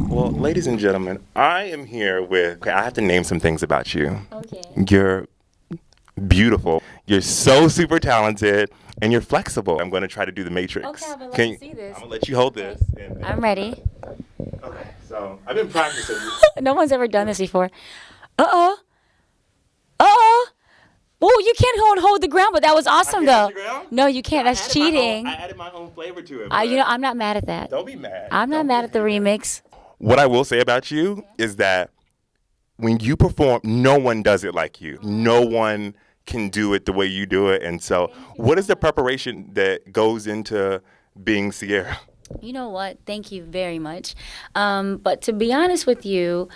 Well, ladies and gentlemen, I am here with. Okay, I have to name some things about you. Okay. You're beautiful. You're so super talented, and you're flexible. I'm going to try to do the Matrix. Okay, I would love Can to see this. I'm gonna let you hold Okay. this. I'm ready. Okay, so I've been practicing. No one's ever done this before. Uh-oh. Uh-oh. Oh, you can't hold the ground, but that was awesome, though. Hold the ground? No, you can't. That's cheating. I added my own flavor to it. I'm not mad at that. Don't be mad. I'm not mad at the remix. What I will say about you is that when you perform, no one does it like you. No one can do it the way you do it. And so, what is the preparation that goes into being Ciara? You know what? Thank you very much. But to be honest with you,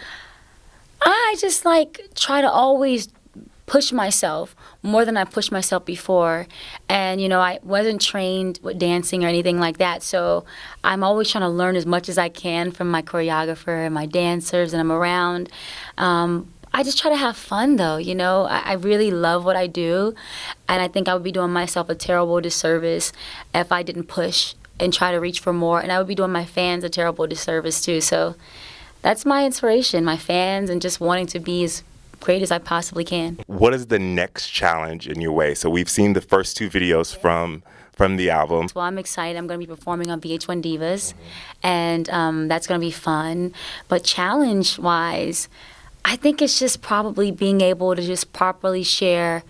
I just try to always push myself more than I pushed myself before. And, I wasn't trained with dancing or anything like that. So I'm always trying to learn as much as I can from my choreographer and my dancers and I'm around. I just try to have fun, though. I really love what I do. And I think I would be doing myself a terrible disservice if I didn't push and try to reach for more. And I would be doing my fans a terrible disservice, too. So that's my inspiration, my fans, and just wanting to be as great as I possibly can. What is the next challenge in your way? So we've seen the first two videos from the album. Well, I'm excited. I'm going to be performing on VH1 Divas, and that's going to be fun. But challenge-wise, I think it's just probably being able to just properly share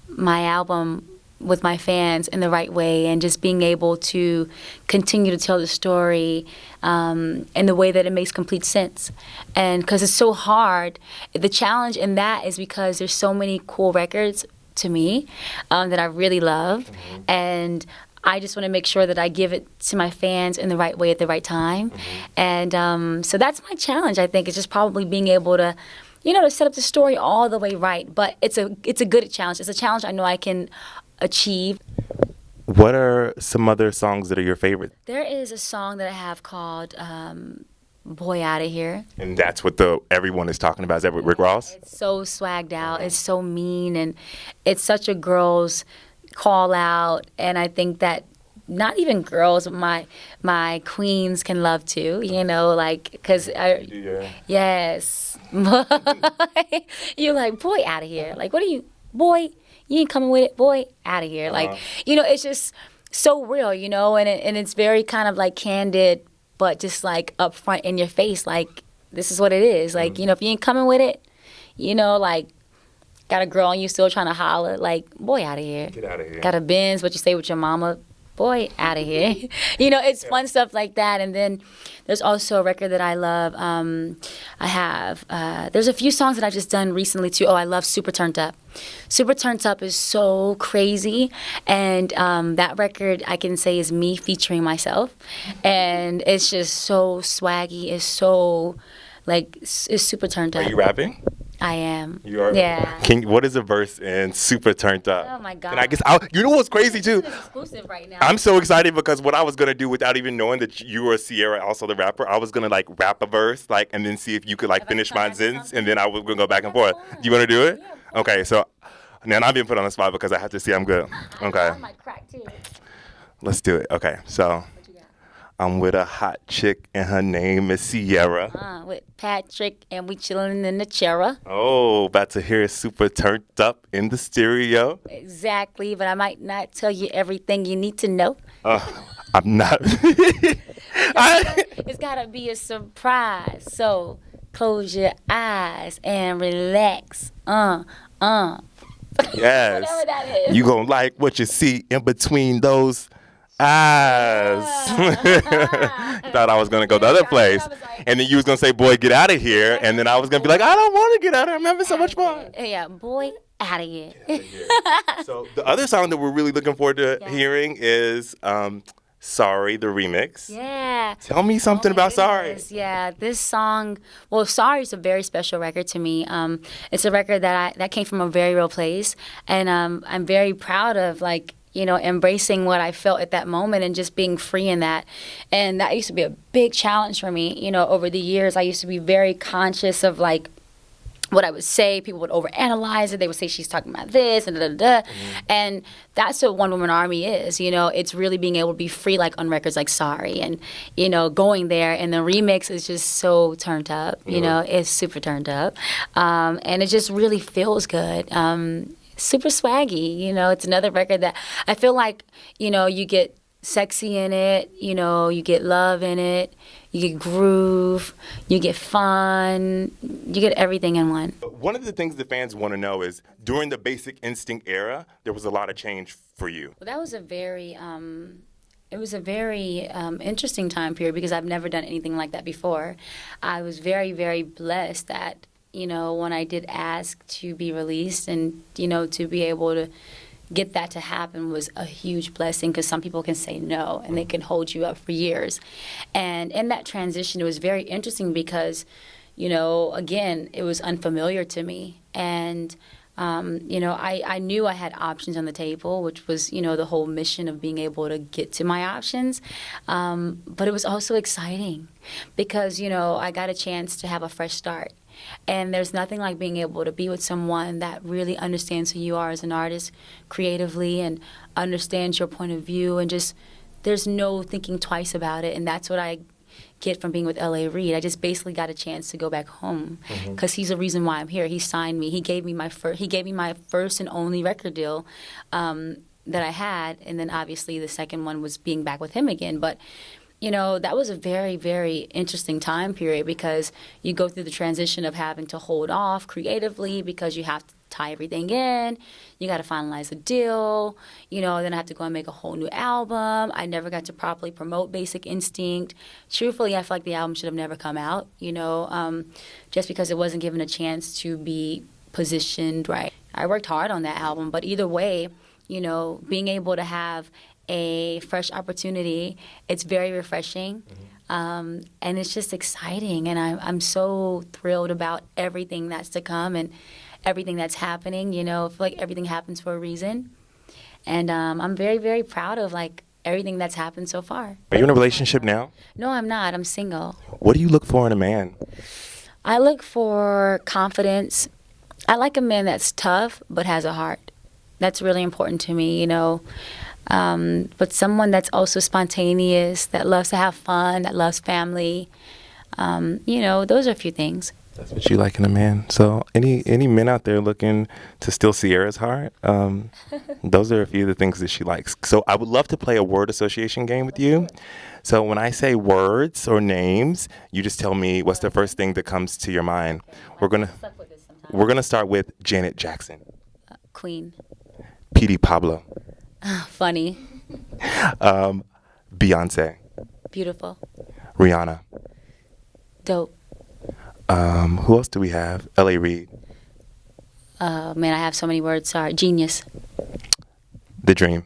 my album with my fans in the right way and just being able to continue to tell the story in the way that it makes complete sense. And because it's so hard, the challenge in that is because there's so many cool records to me that I really love. And I just want to make sure that I give it to my fans in the right way at the right time. And so that's my challenge, I think, is just probably being able to, to set up the story all the way right. But it's a good challenge. It's a challenge I know I can achieve. What are some other songs that are your favorite? There is a song that I have called Boy Outta Here. And that's what everyone is talking about. Is that with Rick Ross? It's so swagged out. It's so mean. And it's such a girl's call out. And I think that not even girls, my queens can love too, because yes. You're like, boy, out of here. Like, what are you, boy? You ain't coming with it, boy, out of here. It's just so real, and it's very kind of candid, but just up front in your face, this is what it is. If you ain't coming with it, got a girl on you still trying to holler, boy, out of here. Get out of here. Got a Benz, what you say with your mama, boy, out of here. It's fun stuff like that. And then there's also a record that I love. There's a few songs that I've just done recently too. Oh, I love Super Turned Up. Super Turned Up is so crazy. And that record, I can say, is me featuring myself. And it's just so swaggy. It's so, it's super turned up. Are you rapping? I am. You are? Yeah. What is a verse in Super Turned Up? Oh, my God. And I guess, you know what's crazy, too? This is exclusive right now. I'm so excited because what I was going to do without even knowing that you were Ciara, also the rapper, I was going to, rap a verse, and then see if you could, finish my sentence, and then I was going to go back and forth. You want to do it? Yeah, okay, so now I'm being put on the spot because I have to see I'm good. Okay. I might crack, too. Let's do it. Okay, so I'm with a hot chick, and her name is Ciara. With Patrick, and we chilling in the Ciara. Oh, about to hear Super Turned Up in the stereo. Exactly, but I might not tell you everything you need to know. I'm not. It's gotta be a surprise. So close your eyes and relax. Yes. Whatever that is. You gonna like what you see in between those eyes. Thought I was gonna go the other place, and then you was gonna say, "Boy, get out of here," and then I was gonna be like, "I don't want to get out of here. I'm having so much fun." Yeah, boy, out of here. So the other song that we're really looking forward to hearing is "Sorry," the remix. Yeah. Tell me something about "Sorry." Yeah, this song. Well, "Sorry" is a very special record to me. It's a record that came from a very real place, and I'm very proud of embracing what I felt at that moment and just being free in that. And that used to be a big challenge for me. Over the years, I used to be very conscious of what I would say, people would overanalyze it. They would say she's talking about this and da da da. And that's what One Woman Army is. You know, it's really being able to be free, like on records like Sorry, and you know, going there. And the remix is just so turned up. You know, it's super turned up, and it just really feels good. Super swaggy. You know, it's another record that I feel like, you know, you get sexy in it, you know, you get love in it, you get groove, you get fun, you get everything in one. One of the things the fans want to know is, during the Basic Instinct era, there was a lot of change for you. Well, that was a very, interesting time period because I've never done anything like that before. I was very, very blessed that, you know, when I did ask to be released and, you know, to be able to get that to happen was a huge blessing, because some people can say no and they can hold you up for years. And in that transition, it was very interesting because, you know, again, it was unfamiliar to me. And, you know, I knew I had options on the table, which was, you know, the whole mission of being able to get to my options. But it was also exciting because, you know, I got a chance to have a fresh start. And there's nothing like being able to be with someone that really understands who you are as an artist creatively and understands your point of view, and just there's no thinking twice about it. And that's what I get from being with L.A. Reid. I just basically got a chance to go back home because he's the reason why I'm here. He signed me. He gave me my first and only record deal that I had, and then obviously the second one was being back with him again. But you know, that was a very, very interesting time period because you go through the transition of having to hold off creatively because you have to tie everything in. You got to finalize a deal. You know, then I have to go and make a whole new album. I never got to properly promote Basic Instinct. Truthfully, I feel like the album should have never come out, you know, just because it wasn't given a chance to be positioned right. I worked hard on that album, but either way, you know, being able to have a fresh opportunity, it's very refreshing, and it's just exciting, and I'm so thrilled about everything that's to come and everything that's happening. You know, I feel like everything happens for a reason, and I'm very, very proud of like everything that's happened so far. Are you in a relationship now? No, I'm not. I'm single. What do you look for in a man? I look for confidence. I like a man that's tough but has a heart. That's really important to me, you know. But someone that's also spontaneous, that loves to have fun, that loves family. You know, those are a few things. That's what you like in a man. So any men out there looking to steal Ciara's heart, those are a few of the things that she likes. So I would love to play a word association game with you. So when I say words or names, you just tell me what's the first thing that comes to your mind. We're gonna start with Janet Jackson. Queen. P.D. Pablo. Funny. Beyonce. Beautiful. Rihanna. Dope. Who else do we have? L.A. Reid. Man, I have so many words. Sorry. Genius. The Dream.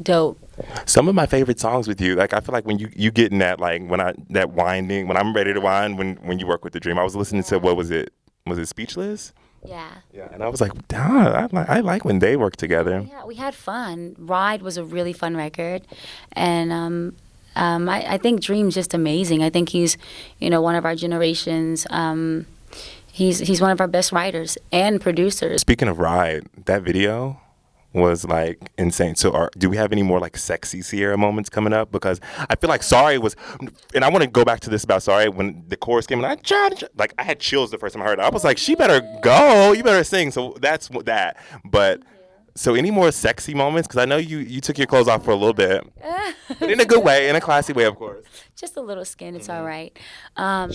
Dope. Some of my favorite songs with you, like I feel like when you get in that, like when I'm ready to wind, when you work with The Dream. I was listening to, what was it? Was it Speechless? Yeah. Yeah, and I was like, I like when they work together. Yeah, we had fun. Ride was a really fun record, and I think Dream's just amazing. I think he's, you know, one of our generations. He's one of our best writers and producers. Speaking of Ride, that video was like insane. So do we have any more like sexy Ciara moments coming up? Because I feel like Sorry was, and I want to go back to this about Sorry, when the chorus came and I had chills the first time I heard it. I was like, she better go, you better sing. So that's that. But so any more sexy moments? Because I know you took your clothes off for a little bit, but in a good way, in a classy way, of course. Just a little skin, it's all right.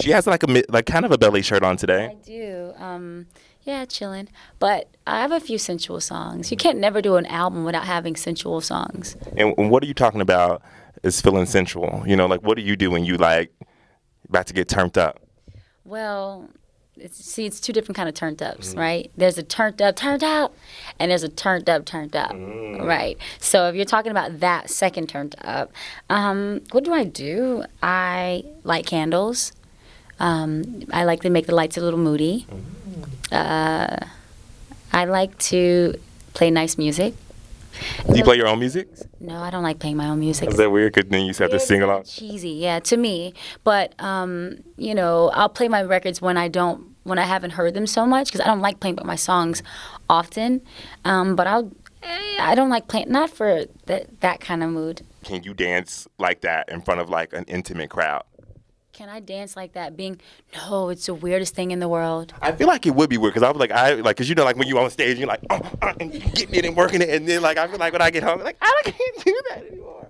She has like kind of a belly shirt on today. I do. Yeah, chilling. But I have a few sensual songs. You can't never do an album without having sensual songs. And what are you talking about is feeling sensual? You know, like what do you do when you like about to get turned up? Well, it's two different kind of turned ups, right? There's a turned up, and there's a turned up, right? So if you're talking about that second turned up, what do? I light candles. I like to make the lights a little moody. I like to play nice music. Do you play your own music? No, I don't like playing my own music. Is that weird? Because then you just have to sing along. Cheesy, yeah, to me. But you know, I'll play my records when I don't when I haven't heard them so much, because I don't like playing my songs often. But I don't like playing, not for that kind of mood. Can you dance like that in front of like an intimate crowd? Can I dance like that? No, it's the weirdest thing in the world. I feel like it would be weird because I was like, because you know, like when you on stage, you're like, and getting it and working it, and then like I feel like when I get home, like I can't do that anymore.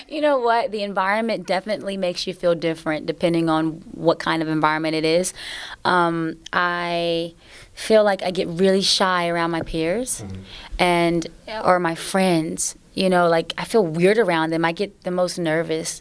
You know what? The environment definitely makes you feel different depending on what kind of environment it is. I feel like I get really shy around my peers or my friends. You know, like I feel weird around them. I get the most nervous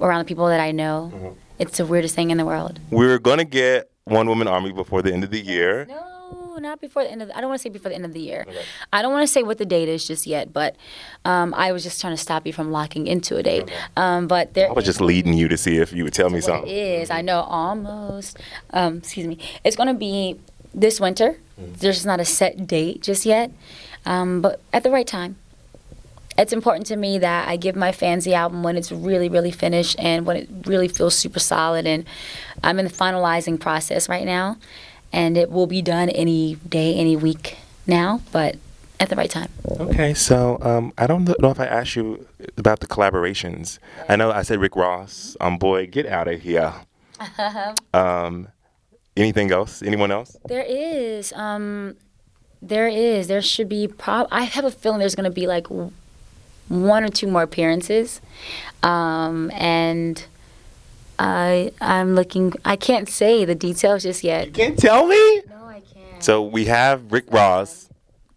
around the people that I know. It's the weirdest thing in the world. We're gonna get One Woman Army before the end of the year. No, not before the end of I don't want to say before the end of the year. Okay. I don't want to say what the date is just yet, but I was just trying to stop you from locking into a date. Okay. But there I was just leading you to see if you would tell me something. It is. I know almost. Excuse me. It's going to be this winter. There's just not a set date just yet, but at the right time. It's important to me that I give my fans the album when it's really, really finished and when it really feels super solid. And I'm in the finalizing process right now, and it will be done any day, any week now, but at the right time. Okay, so I don't know if I asked you about the collaborations. I know I said Rick Ross. Boy, get out of here. Anything else? Anyone else? There is. There should be. I have a feeling there's going to be like one or two more appearances, and I'm looking. I can't say the details just yet. You can't tell me? No, I can't. So we have Rick Ross.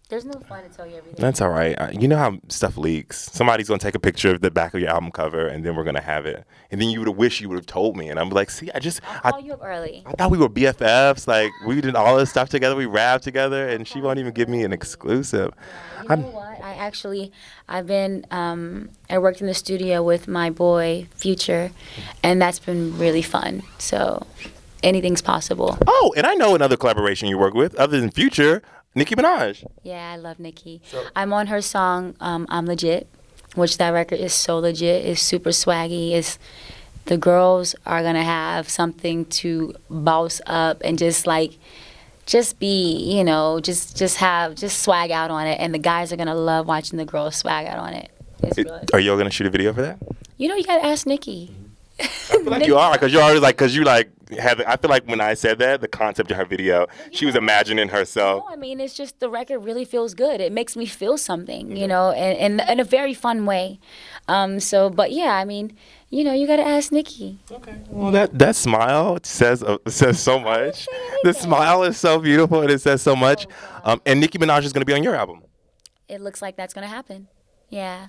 There's no fun to tell you everything. That's all right. You know how stuff leaks. Somebody's gonna take a picture of the back of your album cover, and then we're gonna have it. And then you would wish you would have told me. And I'm like, see, I'll call you up early. I thought we were BFFs. Like we did all this stuff together. We rapped together, and she won't even give me an exclusive. You know what? I worked in the studio with my boy Future, and that's been really fun. So anything's possible. Oh, and I know another collaboration you work with other than Future. Nicki Minaj. Yeah, I love Nicki. I'm on her song, I'm Legit, which that record is so legit. It's super swaggy. The girls are going to have something to boss up and just be, you know, just swag out on it. And the guys are going to love watching the girls swag out on it. Are you all going to shoot a video for that? You know, you got to ask Nicki. I feel like you are, because you're always like, I feel like when I said that, the concept of her video, she was imagining herself. No, I mean, it's just the record really feels good. It makes me feel something, you know, and in a very fun way. But yeah, I mean, you know, you got to ask Nicki. Okay. Well, that smile says so much. The smile is so beautiful, and it says so much. And Nicki Minaj is going to be on your album. It looks like that's going to happen. Yeah.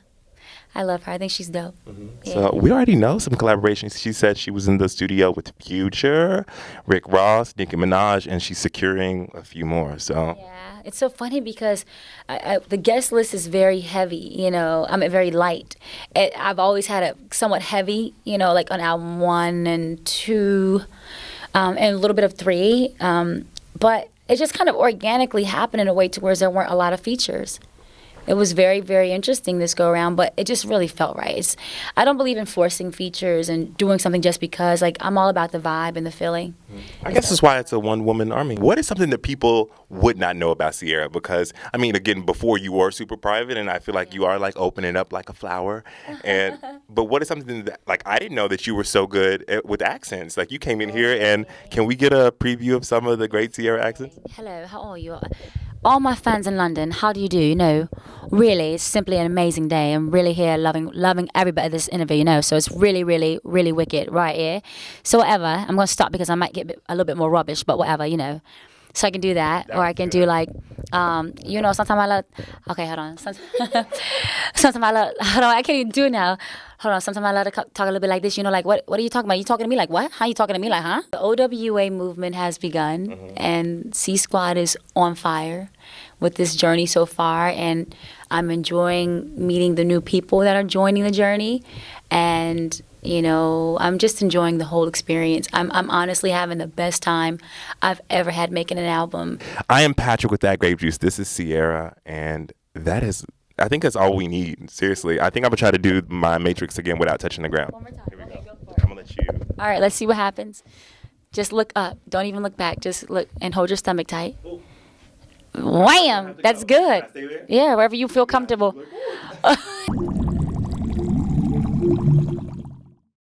I love her. I think she's dope. Yeah. So we already know some collaborations. She said she was in the studio with Future, Rick Ross, Nicki Minaj, and she's securing a few more. So yeah, it's so funny because the guest list is very heavy. You know, I mean very light. I've always had a somewhat heavy. You know, like on album 1 and 2, and a little bit of 3. But it just kind of organically happened in a way to where there weren't a lot of features. It was very, very interesting this go around, but it just really felt right. I don't believe in forcing features and doing something just because. Like, I'm all about the vibe and the feeling. I guess that's why it's a one-woman army. What is something that people would not know about Ciara? Because, I mean, again, before you were super private, and I feel like you are, like, opening up like a flower. But what is something that, like, I didn't know that you were so good with accents. Like, you came in here, and can we get a preview of some of the great Ciara accents? Hello, how are you? All my fans in London, how do you do? You know, really, it's simply an amazing day. I'm really here loving every bit of this interview, you know, so it's really, really, really wicked right here. So whatever, I'm going to stop because I might get a little bit more rubbish, but whatever, you know. So I can do that, or I can do like, you know, sometimes I love, okay, hold on. Sometimes I love, hold on, I can't even do it now. Hold on, sometimes I love to talk a little bit like this, you know, like, what are you talking about? You talking to me like what? How you talking to me like, huh? The OWA movement has begun, and C Squad is on fire with this journey so far, and I'm enjoying meeting the new people that are joining the journey, and you know, I'm just enjoying the whole experience. I'm honestly having the best time I've ever had making an album. I am Patrick with That Grape Juice. This is Ciara, and that is, I think that's all we need. Seriously, I think I'm gonna try to do my Matrix again without touching the ground. One more time. Here we Okay, go. go for it. I'm gonna let you. All right, let's see what happens. Just look up. Don't even look back. Just look and hold your stomach tight. Wham! That's good. Yeah, wherever you feel comfortable.